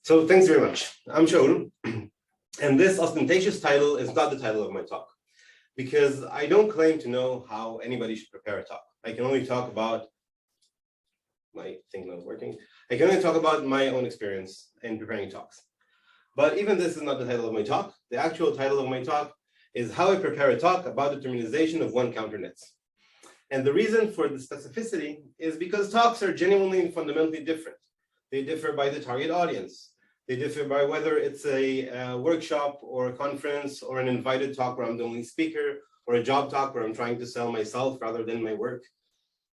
So thanks very much. I'm Shaul, and this ostentatious title is not the title of my talk, because I don't claim to know how anybody should prepare a talk. I can only talk about my thing not working. I can only talk about my own experience in preparing talks. But even this is not the title of my talk. The actual title of my talk is How I Prepare a Talk About Determinization of One-Counter Nets. And the reason for the specificity is because talks are genuinely and fundamentally different. They differ by the target audience. They differ by whether it's a workshop or a conference or an invited talk where I'm the only speaker, or a job talk where I'm trying to sell myself rather than my work.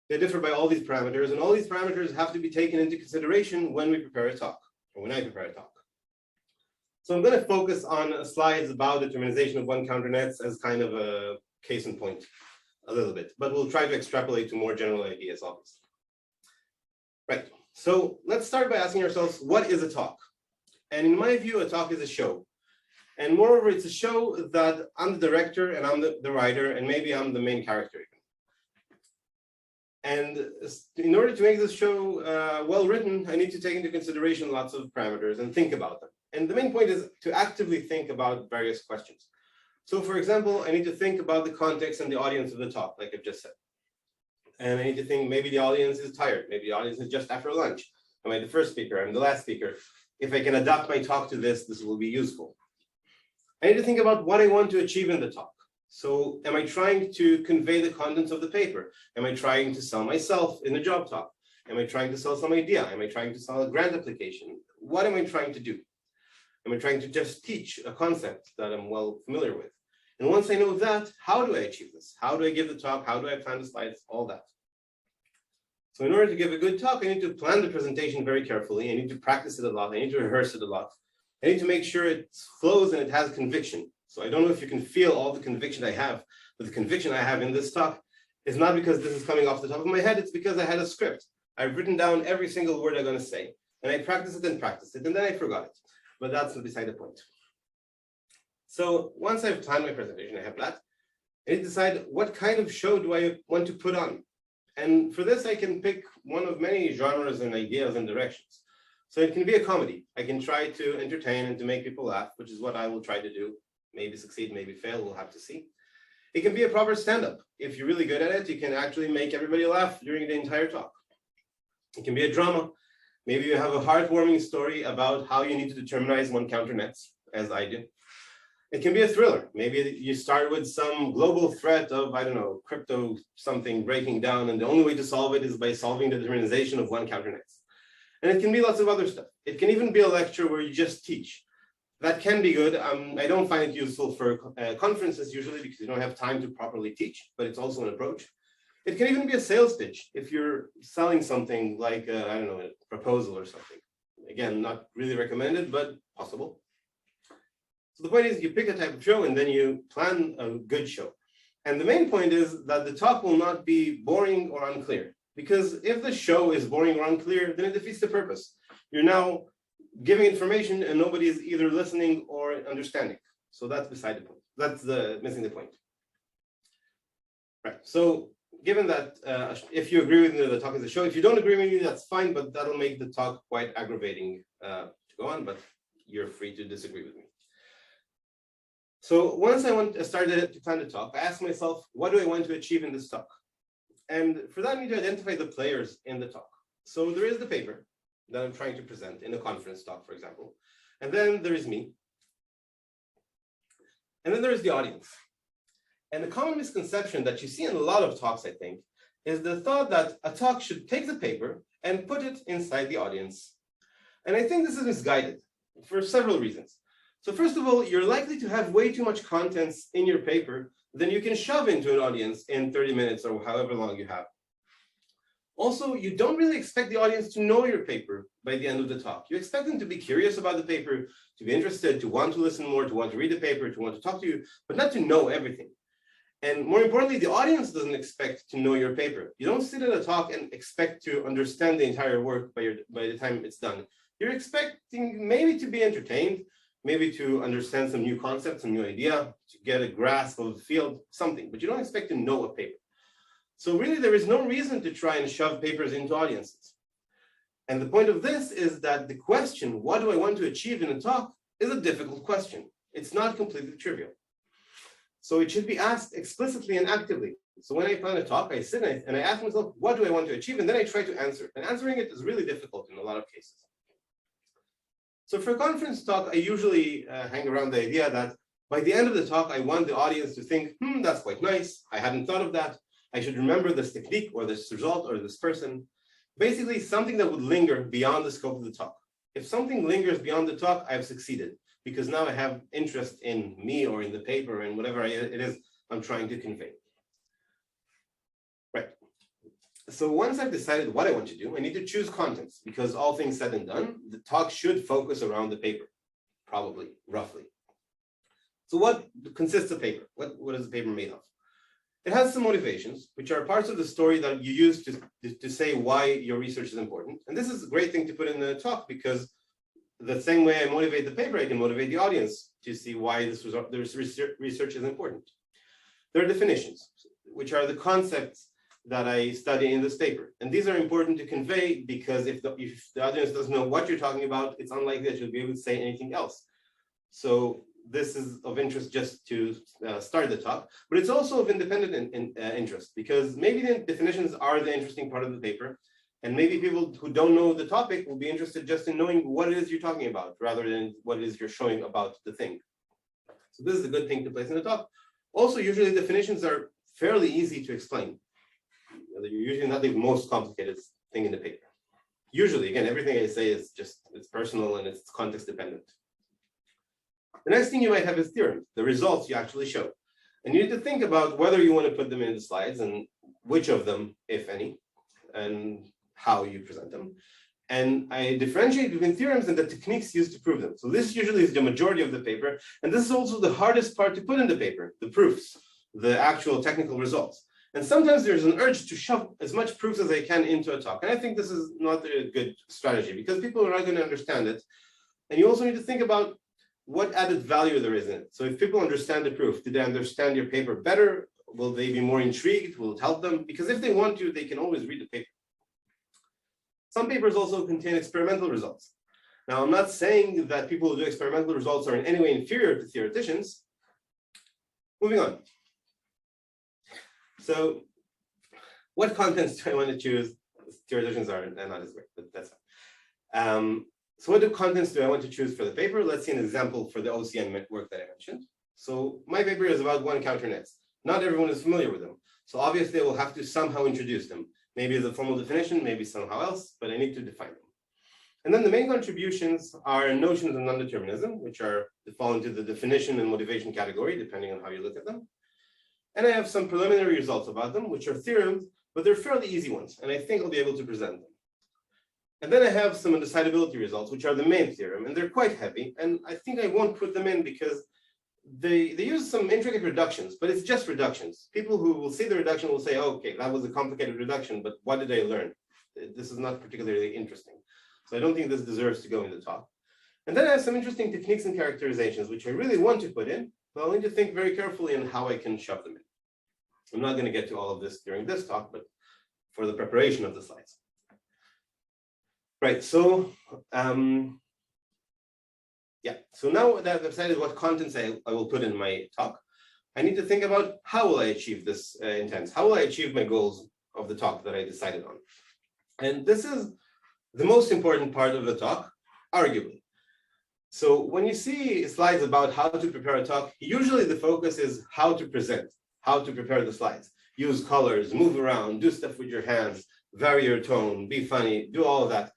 They differ by all these parameters, and all these parameters have to be taken into consideration when we prepare a talk, or when I prepare a talk. So I'm going to focus on slides about determinization of one-counter nets as kind of a case in point a little bit, but we'll try to extrapolate to more general ideas, obviously. Right, so let's start by asking ourselves, what is a talk? And in my view, a talk is a show. And moreover, it's a show that I'm the director and I'm the writer, and maybe I'm the main character even. And in order to make this show well written, I need to take into consideration lots of parameters and think about them. And the main point is to actively think about various questions. So for example, I need to think about the context and the audience of the talk, like I've just said. And I need to think maybe the audience is tired. Maybe the audience is just after lunch. Am I the first speaker? I'm the last speaker. If I can adapt my talk to this, this will be useful. I need to think about what I want to achieve in the talk. So am I trying to convey the contents of the paper? Am I trying to sell myself in a job talk? Am I trying to sell some idea? Am I trying to sell a grant application? What am I trying to do? Am I trying to just teach a concept that I'm well familiar with? And once I know that, how do I achieve this? How do I give the talk? How do I plan the slides? All that. So in order to give a good talk, I need to plan the presentation very carefully. I need to practice it a lot. I need to rehearse it a lot. I need to make sure it flows and it has conviction. So I don't know if you can feel all the conviction I have, but the conviction I have in this talk is not because this is coming off the top of my head. It's because I had a script. I've written down every single word I'm going to say, and I practiced it and practiced it, and then I forgot it. But that's beside the point. So once I've planned my presentation, I have that, I need to decide what kind of show do I want to put on. And for this, I can pick one of many genres and ideas and directions. So it can be a comedy. I can try to entertain and to make people laugh, which is what I will try to do. Maybe succeed, maybe fail, we'll have to see. It can be a proper stand-up. If you're really good at it, you can actually make everybody laugh during the entire talk. It can be a drama. Maybe you have a heartwarming story about how you need to determinize one-counter nets, as I do. It can be a thriller. Maybe you start with some global threat of, I don't know, crypto something breaking down, and the only way to solve it is by solving the determinization of one-counter nets. And it can be lots of other stuff. It can even be a lecture where you just teach. That can be good. I don't find it useful for conferences usually because you don't have time to properly teach, but it's also an approach. It can even be a sales pitch if you're selling something like, I don't know, a proposal or something. Again, not really recommended, but possible. So the point is you pick a type of show and then you plan a good show. And the main point is that the talk will not be boring or unclear. Because if the show is boring or unclear, then it defeats the purpose. You're now giving information and nobody is either listening or understanding. So that's beside the point. That's missing the point. Right. So given that, if you agree with me, the talk is a show. If you don't agree with me, that's fine, but that'll make the talk quite aggravating to go on, but you're free to disagree with me. So once I started to plan the talk, I asked myself, what do I want to achieve in this talk? And for that, I need to identify the players in the talk. So there is the paper that I'm trying to present in a conference talk, for example. And then there is me. And then there is the audience. And the common misconception that you see in a lot of talks, I think, is the thought that a talk should take the paper and put it inside the audience. And I think this is misguided for several reasons. So first of all, you're likely to have way too much contents in your paper than you can shove into an audience in 30 minutes or however long you have. Also, you don't really expect the audience to know your paper by the end of the talk. You expect them to be curious about the paper, to be interested, to want to listen more, to want to read the paper, to want to talk to you, but not to know everything. And more importantly, the audience doesn't expect to know your paper. You don't sit at a talk and expect to understand the entire work by the time it's done. You're expecting maybe to be entertained, maybe to understand some new concept, some new idea, to get a grasp of the field, something, but you don't expect to know a paper. So really, there is no reason to try and shove papers into audiences. And the point of this is that the question, what do I want to achieve in a talk, is a difficult question. It's not completely trivial. So it should be asked explicitly and actively. So when I plan a talk, I sit and I ask myself, what do I want to achieve? And then I try to answer it. And answering it is really difficult in a lot of cases. So for a conference talk, I usually hang around the idea that by the end of the talk, I want the audience to think, that's quite nice. I hadn't thought of that. I should remember this technique or this result or this person. Basically, something that would linger beyond the scope of the talk. If something lingers beyond the talk, I've succeeded, because now I have interest in me or in the paper and whatever it is I'm trying to convey. Right. So once I've decided what I want to do, I need to choose contents, because all things said and done, the talk should focus around the paper, probably, roughly. So what consists of paper? What is the paper made of? It has some motivations, which are parts of the story that you use to say why your research is important. And this is a great thing to put in the talk, because the same way I motivate the paper, I can motivate the audience to see why this research is important. There are definitions, which are the concepts that I study in this paper. And these are important to convey, because if the audience doesn't know what you're talking about, it's unlikely that you'll be able to say anything else. So this is of interest just to start the talk, but it's also of independent interest, because maybe the definitions are the interesting part of the paper, and maybe people who don't know the topic will be interested just in knowing what it is you're talking about, rather than what it is you're showing about the thing. So this is a good thing to place in the talk. Also, usually definitions are fairly easy to explain. They're usually not the most complicated thing in the paper. Usually, again, everything I say is it's personal and it's context dependent. The next thing you might have is theorems, the results you actually show. And you need to think about whether you want to put them in the slides and which of them, if any, and how you present them. And I differentiate between theorems and the techniques used to prove them. So this usually is the majority of the paper. And this is also the hardest part to put in the paper, the proofs, the actual technical results. And sometimes there's an urge to shove as much proofs as I can into a talk. And I think this is not a good strategy, because people are not going to understand it. And you also need to think about what added value there is in it. So if people understand the proof, do they understand your paper better? Will they be more intrigued? Will it help them? Because if they want to, they can always read the paper. Some papers also contain experimental results. Now, I'm not saying that people who do experimental results are in any way inferior to theoreticians. Moving on. So what contents do I want to choose? Theoreticians are not as great, but that's fine. So what contents do I want to choose for the paper? Let's see an example for the OCN work that I mentioned. So my paper is about one-counter nets. Not everyone is familiar with them. So obviously I will have to somehow introduce them. Maybe as a formal definition, maybe somehow else, but I need to define them. And then the main contributions are notions of non-determinism, which fall into the definition and motivation category, depending on how you look at them. And I have some preliminary results about them, which are theorems, but they're fairly easy ones, and I think I'll be able to present them. And then I have some undecidability results, which are the main theorem, and they're quite heavy, and I think I won't put them in because they use some intricate reductions, but it's just reductions. People who will see the reduction will say, oh, okay, that was a complicated reduction, but what did I learn? This is not particularly interesting. So I don't think this deserves to go in the talk. And then I have some interesting techniques and characterizations, which I really want to put in, but I'll need to think very carefully on how I can shove them in. I'm not going to get to all of this during this talk, but for the preparation of the slides. Right, so so now that I've decided what contents I will put in my talk, I need to think about how will I achieve this intent? How will I achieve my goals of the talk that I decided on? And this is the most important part of the talk, arguably. So when you see slides about how to prepare a talk, usually the focus is how to present, how to prepare the slides. Use colors, move around, do stuff with your hands, vary your tone, be funny, do all of that.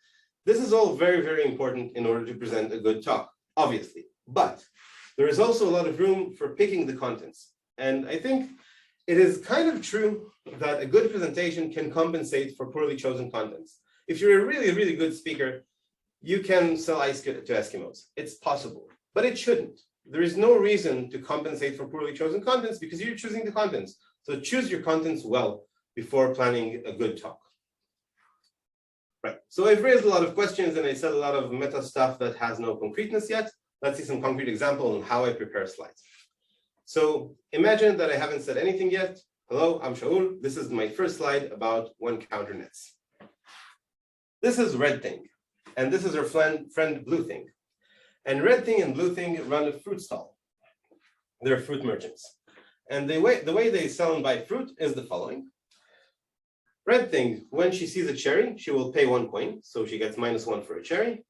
This is all very, very important in order to present a good talk, obviously. But there is also a lot of room for picking the contents. And I think it is kind of true that a good presentation can compensate for poorly chosen contents. If you're a really, really good speaker, you can sell ice to Eskimos. It's possible, but it shouldn't. There is no reason to compensate for poorly chosen contents because you're choosing the contents. So choose your contents well before planning a good talk. Right, so I've raised a lot of questions and I said a lot of meta stuff that has no concreteness yet. Let's see some concrete example on how I prepare slides. So imagine that I haven't said anything yet. Hello, I'm Shaul. This is my first slide about one-counter nets. This is red thing. And this is her friend Blue Thing. And Red Thing and Blue Thing run a fruit stall. They're fruit merchants. And the way they sell and buy fruit is the following. Red Thing, when she sees a cherry, she will pay 1 coin, so she gets -1 for a cherry.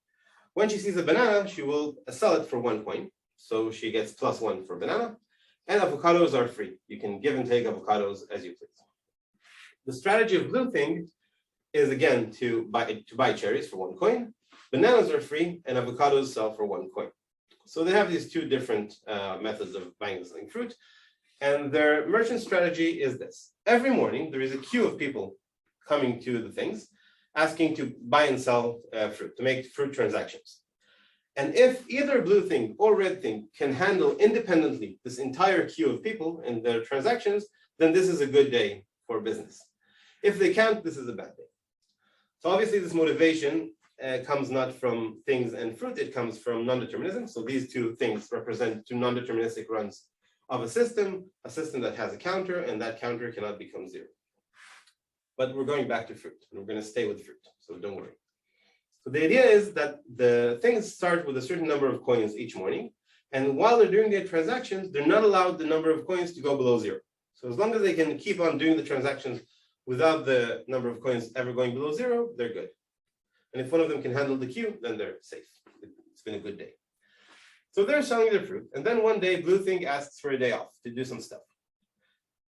When she sees a banana, she will sell it for 1 coin, so she gets +1 for banana. And avocados are free. You can give and take avocados as you please. The strategy of Blue Thing is again to buy cherries for 1 coin. Bananas are free, and avocados sell for 1 coin. So they have these two different methods of buying and selling fruit. And their merchant strategy is this. Every morning, there is a queue of people coming to the things, asking to buy and sell fruit, to make fruit transactions. And if either Blue Thing or Red Thing can handle independently this entire queue of people and their transactions, then this is a good day for business. If they can't, this is a bad day. So obviously this motivation comes not from things and fruit, it comes from non-determinism. So these two things represent two non-deterministic runs of a system that has a counter, and that counter cannot become 0. But we're going back to fruit, and we're going to stay with fruit, so don't worry. So the idea is that the things start with a certain number of coins each morning, and while they're doing their transactions, they're not allowed the number of coins to go below 0. So as long as they can keep on doing the transactions without the number of coins ever going below 0, they're good. And if one of them can handle the queue, then they're safe. It's been a good day. So they're selling their fruit, and then one day Blue Thing asks for a day off to do some stuff.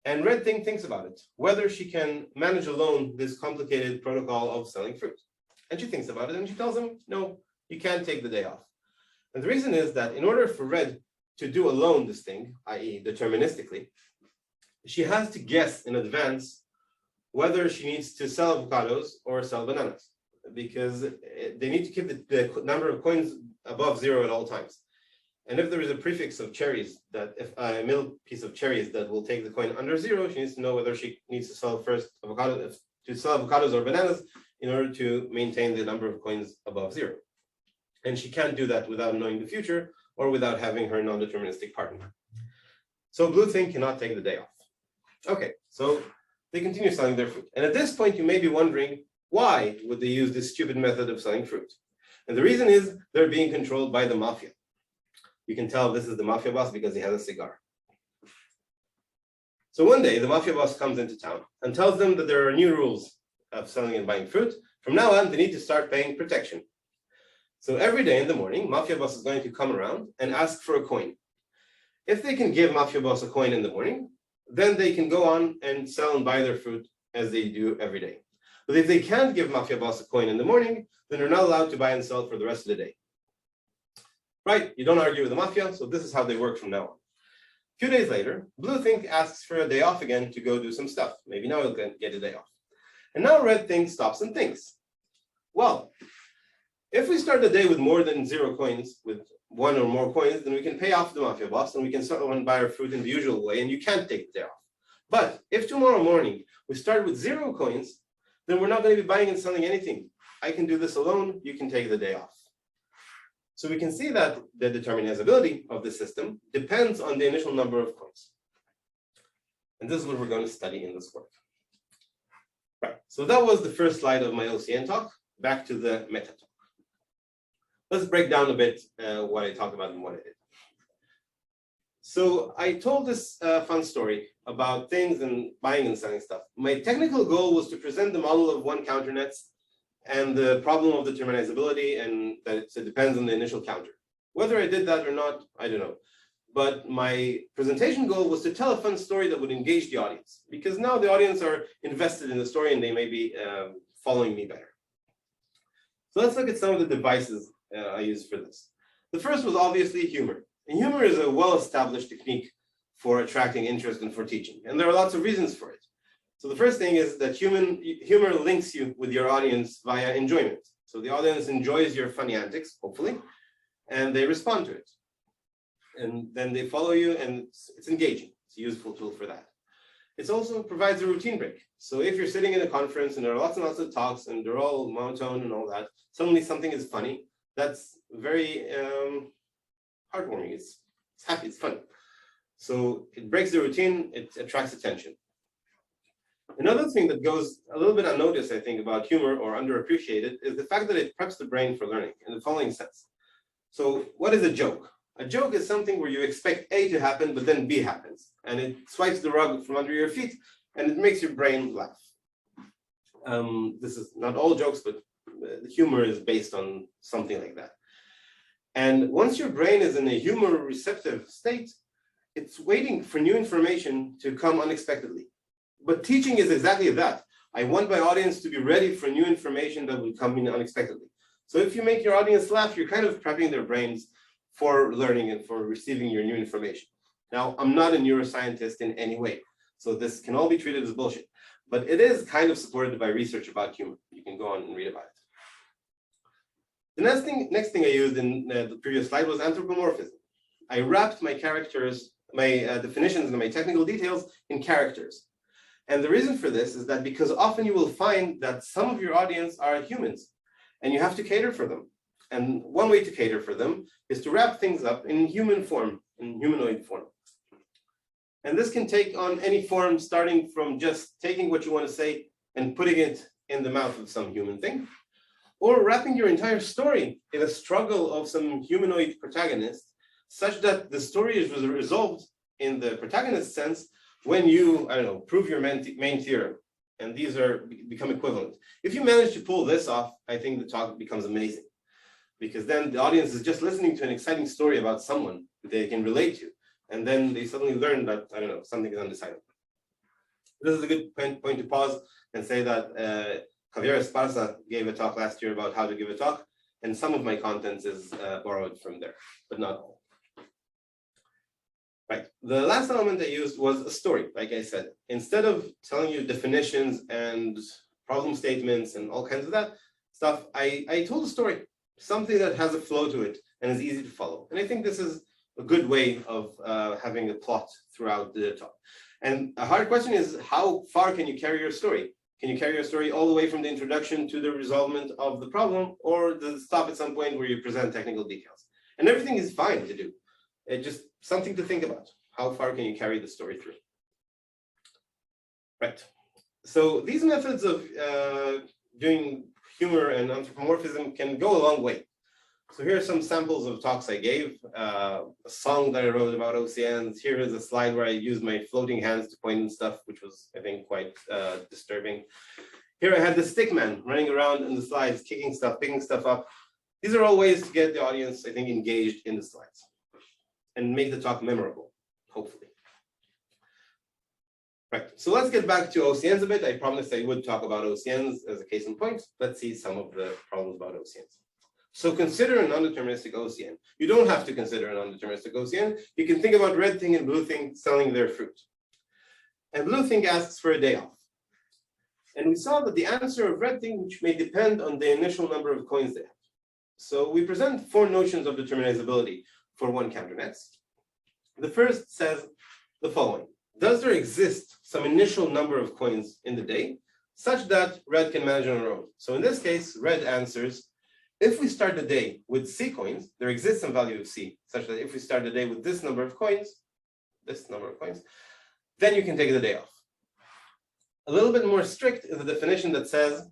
And Red Thing thinks about it, whether she can manage alone this complicated protocol of selling fruit. And she thinks about it, and she tells him, no, you can't take the day off. And the reason is that in order for Red to do alone this thing, i.e. deterministically, she has to guess in advance whether she needs to sell avocados or sell bananas, because they need to keep the number of coins above 0 at all times. And if there is a prefix of cherries, that if a middle piece of cherries that will take the coin under 0, she needs to know whether she needs to sell first avocados or bananas in order to maintain the number of coins above 0. And she can't do that without knowing the future or without having her non-deterministic partner. So Blue Thing cannot take the day off. Okay, so they continue selling their fruit. And at this point, you may be wondering, why would they use this stupid method of selling fruit? And the reason is they're being controlled by the mafia. You can tell this is the mafia boss because he has a cigar. So one day, the mafia boss comes into town and tells them that there are new rules of selling and buying fruit. From now on, they need to start paying protection. So every day in the morning, mafia boss is going to come around and ask for a coin. If they can give mafia boss a coin in the morning, then they can go on and sell and buy their fruit as they do every day. But if they can't give mafia boss a coin in the morning, then they're not allowed to buy and sell for the rest of the day. Right, you don't argue with the mafia, so this is how they work from now on. A few days later, Blue Thing asks for a day off again to go do some stuff. Maybe now he'll get a day off. And now Red Thing stops and thinks, well, if we start the day with more than 0 coins, with 1 or more coins, then we can pay off the mafia boss and we can start and buy our fruit in the usual way, and you can't take the day off. But if tomorrow morning we start with 0 coins, then we're not going to be buying and selling anything. I can do this alone, you can take the day off. So we can see that the determinizability of the system depends on the initial number of coins. And this is what we're going to study in this work. Right, so that was the first slide of my OCN talk. Back to the meta talk. Let's break down a bit what I talked about and what I did. So I told this fun story about things and buying and selling stuff. My technical goal was to present the model of one counter nets and the problem of determinizability, and that it depends on the initial counter. Whether I did that or not, I don't know. But my presentation goal was to tell a fun story that would engage the audience, because now the audience are invested in the story and they may be following me better. So let's look at some of the devices I used for this. The first was obviously humor. And humor is a well-established technique for attracting interest and for teaching. And there are lots of reasons for it. So the first thing is that humor links you with your audience via enjoyment. So the audience enjoys your funny antics, hopefully, and they respond to it. And then they follow you, and it's engaging. It's a useful tool for that. It also provides a routine break. So if you're sitting in a conference and there are lots and lots of talks and they're all monotone and all that, suddenly something is funny, that's very heartwarming. It's happy, it's fun. So it breaks the routine, it attracts attention. Another thing that goes a little bit unnoticed, I think, about humor or underappreciated is the fact that it preps the brain for learning in the following sense. So what is a joke? A joke is something where you expect A to happen, but then B happens, and it swipes the rug from under your feet, and it makes your brain laugh. This is not all jokes, but the humor is based on something like that. And once your brain is in a humor receptive state, it's waiting for new information to come unexpectedly. But teaching is exactly that. I want my audience to be ready for new information that will come in unexpectedly. So if you make your audience laugh, you're kind of prepping their brains for learning and for receiving your new information. Now, I'm not a neuroscientist in any way, so this can all be treated as bullshit. But it is kind of supported by research about humor. You can go on and read about it. The next thing I used in the previous slide was anthropomorphism. I wrapped my characters, my definitions and my technical details in characters. And the reason for this is that because often you will find that some of your audience are humans and you have to cater for them. And one way to cater for them is to wrap things up in human form, in humanoid form. And this can take on any form, starting from just taking what you want to say and putting it in the mouth of some human thing, or wrapping your entire story in a struggle of some humanoid protagonist, such that the story is resolved in the protagonist sense when you, I don't know, prove your main theorem. And these become equivalent. If you manage to pull this off, I think the talk becomes amazing. Because then the audience is just listening to an exciting story about someone that they can relate to. And then they suddenly learn that, I don't know, something is undecidable. This is a good point to pause and say that Javier Esparza gave a talk last year about how to give a talk. And some of my contents is borrowed from there, but not all. Right, the last element I used was a story, like I said. Instead of telling you definitions and problem statements and all kinds of that stuff, I told a story, something that has a flow to it and is easy to follow. And I think this is a good way of having a plot throughout the talk. And a hard question is, how far can you carry your story? Can you carry your story all the way from the introduction to the resolvement of the problem, or does it stop at some point where you present technical details? And everything is fine to do. It's just something to think about. How far can you carry the story through? Right. So these methods of doing humor and anthropomorphism can go a long way. So here are some samples of talks I gave, a song that I wrote about OCNs. Here is a slide where I used my floating hands to point and stuff, which was, I think, quite disturbing. Here I had the stick man running around in the slides, kicking stuff, picking stuff up. These are all ways to get the audience, I think, engaged in the slides and make the talk memorable, hopefully. Right, so let's get back to OCNs a bit. I promised I would talk about OCNs as a case in point. Let's see some of the problems about OCNs. So consider a non-deterministic OCN. You don't have to consider a non-deterministic OCN. You can think about red thing and blue thing selling their fruit. And blue thing asks for a day off. And we saw that the answer of red thing, which may depend on the initial number of coins they have. So we present 4 notions of determinizability for one counter next. The first says the following. Does there exist some initial number of coins in the day such that red can manage on her own? So in this case, red answers, if we start the day with C coins, there exists some value of C, such that if we start the day with this number of coins, then you can take the day off. A little bit more strict is the definition that says,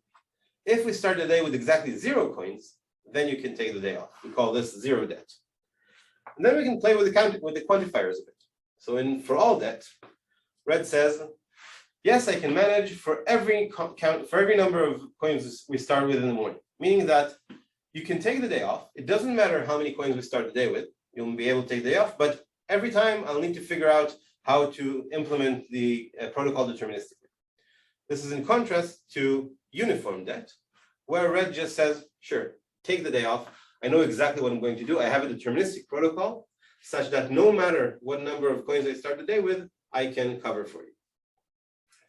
if we start the day with exactly 0 coins, then you can take the day off. We call this zero debt. And then we can play with the quantifiers a bit. So for all debt, red says, yes, I can manage for every number of coins we start with in the morning, meaning that you can take the day off. It doesn't matter how many coins we start the day with. You'll be able to take the day off, but every time I'll need to figure out how to implement the protocol deterministically. This is in contrast to uniform debt, where red just says, sure, take the day off. I know exactly what I'm going to do. I have a deterministic protocol such that no matter what number of coins I start the day with, I can cover for you.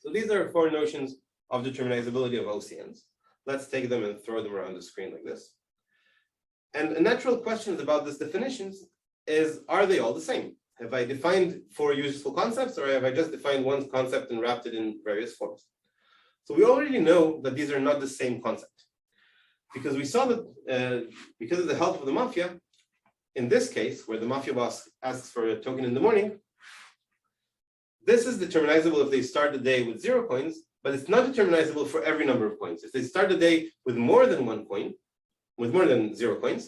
So these are 4 notions of determinizability of OCNs. Let's take them and throw them around the screen like this. And a natural question about these definitions is, are they all the same? Have I defined 4 useful concepts, or have I just defined one concept and wrapped it in various forms? So we already know that these are not the same concept, because we saw that because of the help of the mafia, in this case, where the mafia boss asks for a token in the morning, this is determinizable if they start the day with 0 coins, but it's not determinizable for every number of coins. If they start the day with more than 1 coin, with more than 0 coins,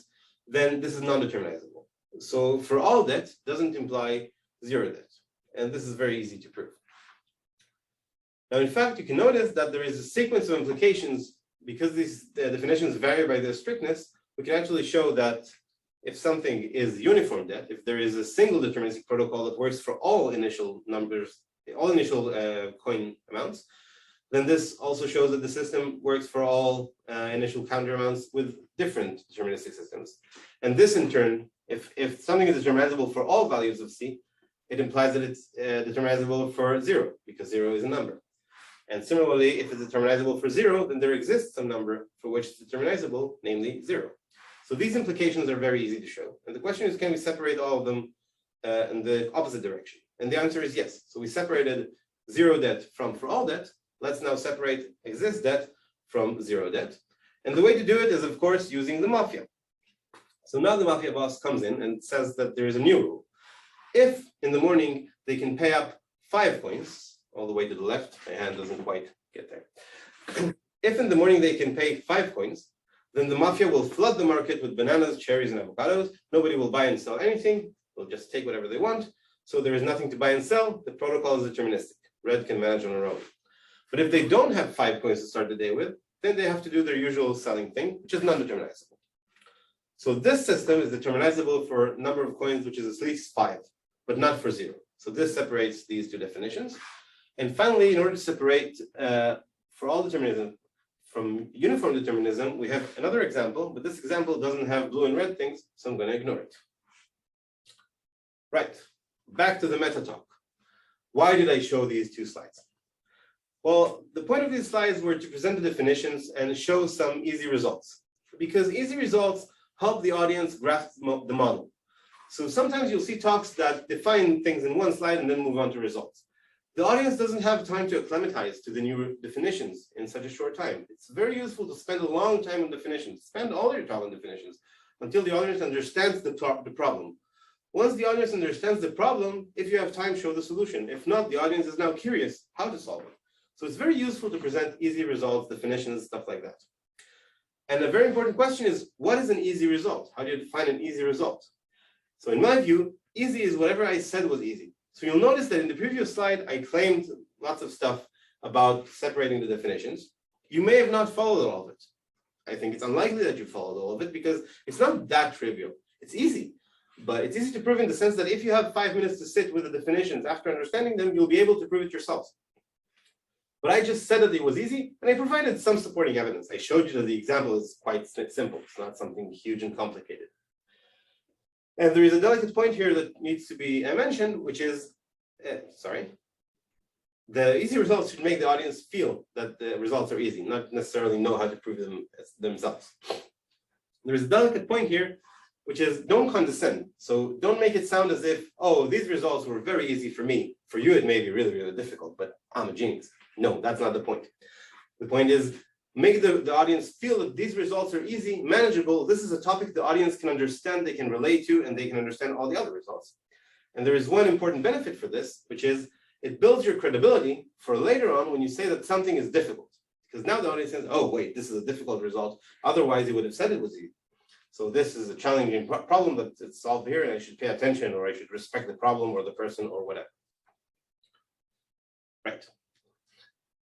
then this is non-determinizable. So for all debt doesn't imply 0 debt. And this is very easy to prove. Now, in fact, you can notice that there is a sequence of implications. Because these definitions vary by their strictness, we can actually show that if something is uniform debt, if there is a single deterministic protocol that works for all initial numbers, all initial coin amounts, then this also shows that the system works for all initial counter amounts with different deterministic systems. And this, in turn, if something is determinizable for all values of C, it implies that it's determinizable for 0, because 0 is a number. And similarly, if it's determinizable for 0, then there exists some number for which it's determinizable, namely 0. So these implications are very easy to show. And the question is, can we separate all of them in the opposite direction? And the answer is yes. So we separated 0 debt from for all debt. Let's now separate exist debt from 0 debt. And the way to do it is, of course, using the mafia. So now the mafia boss comes in and says that there is a new rule. If in the morning they can pay up 5 coins, all the way to the left, my hand doesn't quite get there. If in the morning they can pay 5 coins, then the mafia will flood the market with bananas, cherries, and avocados. Nobody will buy and sell anything. They'll just take whatever they want. So there is nothing to buy and sell. The protocol is deterministic. Red can manage on her own. But if they don't have 5 coins to start the day with, then they have to do their usual selling thing, which is non-determinizable. So this system is determinizable for a number of coins, which is at least 5, but not for 0. So this separates these two definitions. And finally, in order to separate for all determinism from uniform determinism, we have another example, but this example doesn't have blue and red things, so I'm going to ignore it. Right, back to the meta talk. Why did I show these 2 slides? Well, the point of these slides were to present the definitions and show some easy results, because easy results help the audience grasp the model. So sometimes you'll see talks that define things in one slide and then move on to results. The audience doesn't have time to acclimatize to the new definitions in such a short time. It's very useful to spend a long time on definitions. Spend all your time on definitions until the audience understands the problem. Once the audience understands the problem, if you have time, show the solution. If not, the audience is now curious how to solve it. So it's very useful to present easy results, definitions, stuff like that. And a very important question is, what is an easy result? How do you define an easy result? So in my view, easy is whatever I said was easy. So you'll notice that in the previous slide, I claimed lots of stuff about separating the definitions. You may have not followed all of it. I think it's unlikely that you followed all of it because it's not that trivial. It's easy, but it's easy to prove in the sense that if you have 5 minutes to sit with the definitions after understanding them, you'll be able to prove it yourselves. But I just said that it was easy, and I provided some supporting evidence. I showed you that the example is quite simple. It's not something huge and complicated. And there is a delicate point here that needs to be mentioned, which is, the easy results should make the audience feel that the results are easy, not necessarily know how to prove them themselves. There is a delicate point here, which is don't condescend. So don't make it sound as if, oh, these results were very easy for me. For you, it may be really, really difficult, but I'm a genius. No, that's not the point. The point is, make the audience feel that these results are easy, manageable. This is a topic the audience can understand, they can relate to, and they can understand all the other results. And there is one important benefit for this, which is it builds your credibility for later on when you say that something is difficult. Because now the audience says, oh, wait, this is a difficult result. Otherwise, he would have said it was easy. So this is a challenging problem that's solved here, and I should pay attention, or I should respect the problem or the person or whatever. Right.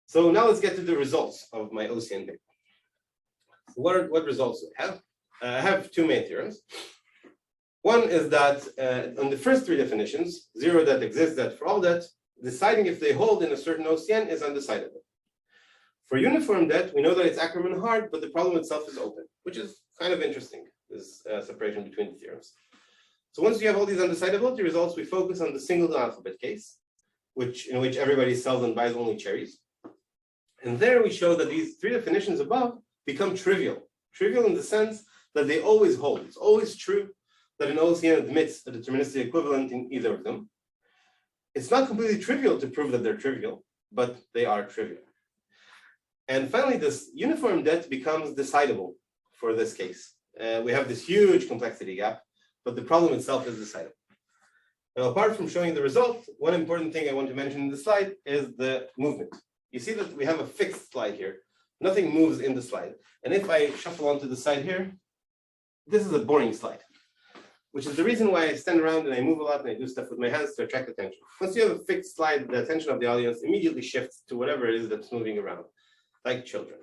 So now let's get to the results of my OCN paper. What results do I have? I have 2 main theorems. One is that on the first 3 definitions, 0 debt, exist debt, for all debt, deciding if they hold in a certain OCN is undecidable. For uniform debt, we know that it's Ackermann hard, but the problem itself is open, which is kind of interesting, this separation between the theorems. So once you have all these undecidability results, we focus on the single alphabet case, in which everybody sells and buys only cherries. And there we show that these 3 definitions above become trivial. Trivial in the sense that they always hold. It's always true that an OCN admits a deterministic equivalent in either of them. It's not completely trivial to prove that they're trivial, but they are trivial. And finally, this uniform debt becomes decidable for this case. We have this huge complexity gap, but the problem itself is decidable. Now, apart from showing the result, one important thing I want to mention in this slide is the movement. you see that we have a fixed slide here. Nothing moves in the slide. And if I shuffle onto the side here, this is a boring slide, which is the reason why I stand around and I move a lot and I do stuff with my hands to attract attention. Once you have a fixed slide, the attention of the audience immediately shifts to whatever it is that's moving around, like children.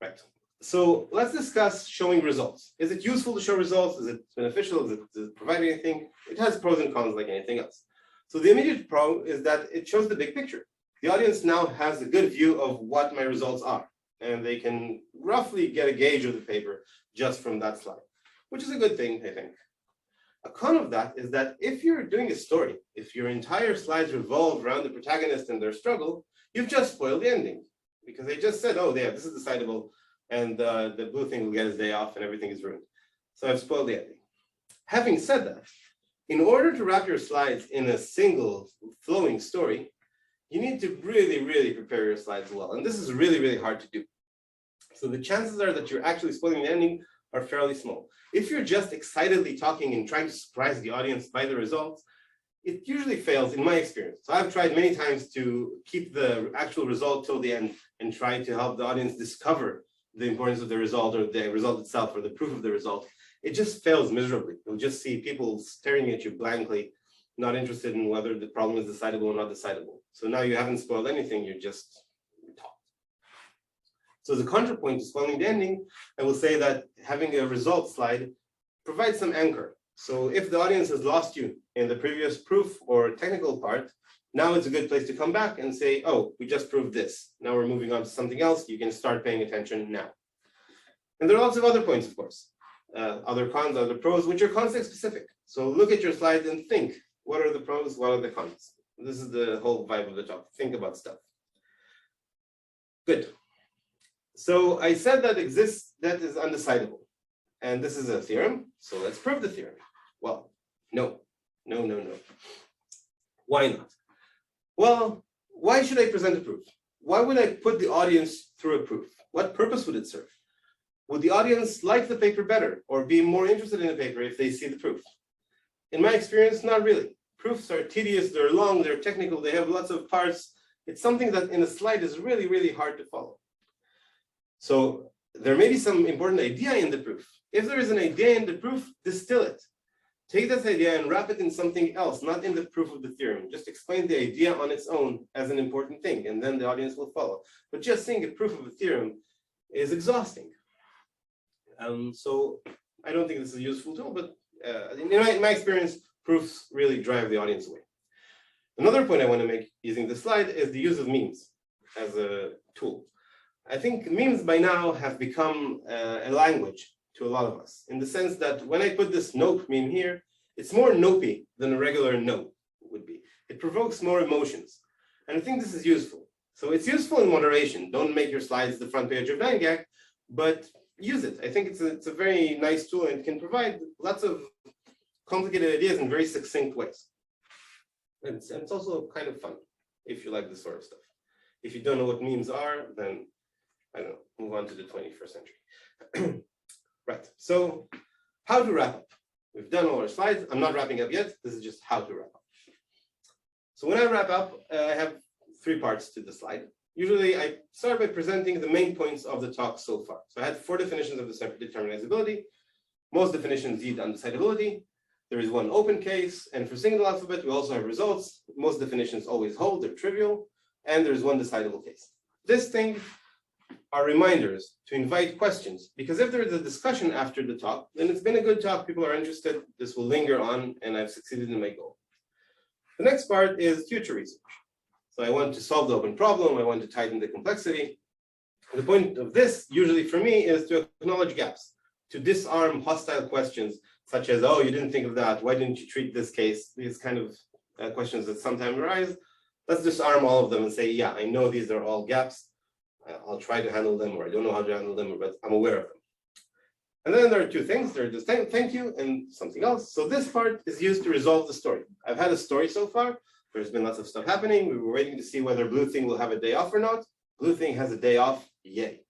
Right. So let's discuss showing results. Is it useful to show results? Is it beneficial? Does it provide anything? It has pros and cons like anything else. So the immediate pro is that it shows the big picture. The audience now has a good view of what my results are, and they can roughly get a gauge of the paper just from that slide, which is a good thing, I think. A con of that is that if you're doing a story, if your entire slides revolve around the protagonist and their struggle, you've just spoiled the ending, because they just said, oh, yeah, this is decidable, and the blue thing will get his day off and everything is ruined. So I've spoiled the ending. Having said that, in order to wrap your slides in a single flowing story, you need to really, really prepare your slides well. And this is really, really hard to do. So the chances are that you're actually spoiling the ending are fairly small. If you're just excitedly talking and trying to surprise the audience by the results, it usually fails in my experience. So I've tried many times to keep the actual result till the end and try to help the audience discover the importance of the result or the result itself or the proof of the result. It just fails miserably. You'll just see people staring at you blankly, not interested in whether the problem is decidable or not decidable. So now you haven't spoiled anything, you're just taught. So as a contrapoint to spoiling the ending, I will say that having a result slide provides some anchor. So if the audience has lost you in the previous proof or technical part, now it's a good place to come back and say, oh, we just proved this. Now we're moving on to something else. You can start paying attention now. And there are lots of other points, of course. Other cons, other pros, which are context specific. So look at your slides and think, what are the pros, what are the cons? This is the whole vibe of the talk. Think about stuff. Good. So I said that exists, that is undecidable. And this is a theorem, so let's prove the theorem. Well, no. Why not? Well, why should I present a proof? Why would I put the audience through a proof? What purpose would it serve? Would the audience like the paper better or be more interested in the paper if they see the proof? In my experience, not really. Proofs are tedious, they're long, they're technical, they have lots of parts. It's something that in a slide is really, really hard to follow. So there may be some important idea in the proof. If there is an idea in the proof, distill it. Take this idea and wrap it in something else, not in the proof of the theorem. Just explain the idea on its own as an important thing, and then the audience will follow. But just saying a proof of a theorem is exhausting. So I don't think this is a useful tool, but in my experience, proofs really drive the audience away. Another point I want to make using this slide is the use of memes as a tool. I think memes by now have become a language to a lot of us, in the sense that when I put this nope meme here, it's more nopey than a regular nope would be. It provokes more emotions. And I think this is useful. So it's useful in moderation. Don't make your slides the front page of 9gag, but use it. I think it's a very nice tool and can provide lots of complicated ideas in very succinct ways. And it's also kind of fun if you like this sort of stuff. If you don't know what memes are, then I don't know, move on to the 21st century. Right, so how to wrap up. We've done all our slides. I'm not wrapping up yet. This is just how to wrap up. So when I wrap up, I have 3 parts to the slide. Usually I start by presenting the main points of the talk so far. So I had 4 definitions of the determinizability. Most definitions need undecidability. There is 1 open case, and for single alphabet, we also have results. Most definitions always hold, they're trivial, and there's 1 decidable case. This thing are reminders to invite questions, because if there is a discussion after the talk, then it's been a good talk, people are interested, this will linger on, and I've succeeded in my goal. The next part is future research. So I want to solve the open problem, I want to tighten the complexity. The point of this, usually for me, is to acknowledge gaps, to disarm hostile questions, such as, oh, you didn't think of that, why didn't you treat this case? These kind of questions that sometimes arise. Let's disarm all of them and say, yeah, I know these are all gaps. I'll try to handle them, or I don't know how to handle them, but I'm aware of them. And then there are 2 things. There's just thank you and something else. So this part is used to resolve the story. I've had a story so far. There's been lots of stuff happening. We were waiting to see whether Blue Thing will have a day off or not. Blue Thing has a day off, yay.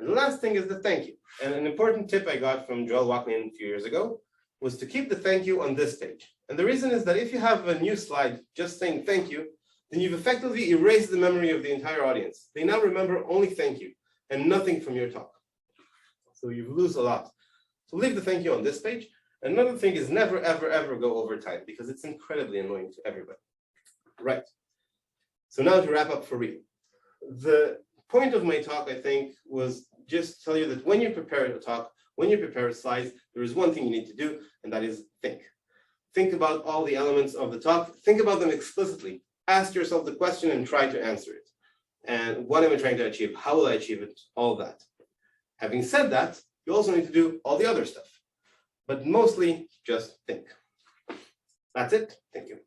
And the last thing is the thank you. And an important tip I got from Joel Walkman a few years ago was to keep the thank you on this page. And the reason is that if you have a new slide just saying thank you, then you've effectively erased the memory of the entire audience. They now remember only thank you and nothing from your talk. So you lose a lot. So leave the thank you on this page. Another thing is never, ever, ever go over time because it's incredibly annoying to everybody. Right. So now to wrap up for real. The point of my talk, I think, was just tell you that when you prepare a talk, when you prepare slides, there is one thing you need to do, and that is think. Think about all the elements of the talk. Think about them explicitly. Ask yourself the question and try to answer it. And what am I trying to achieve? How will I achieve it? All that. Having said that, you also need to do all the other stuff. But mostly just think. That's it. Thank you.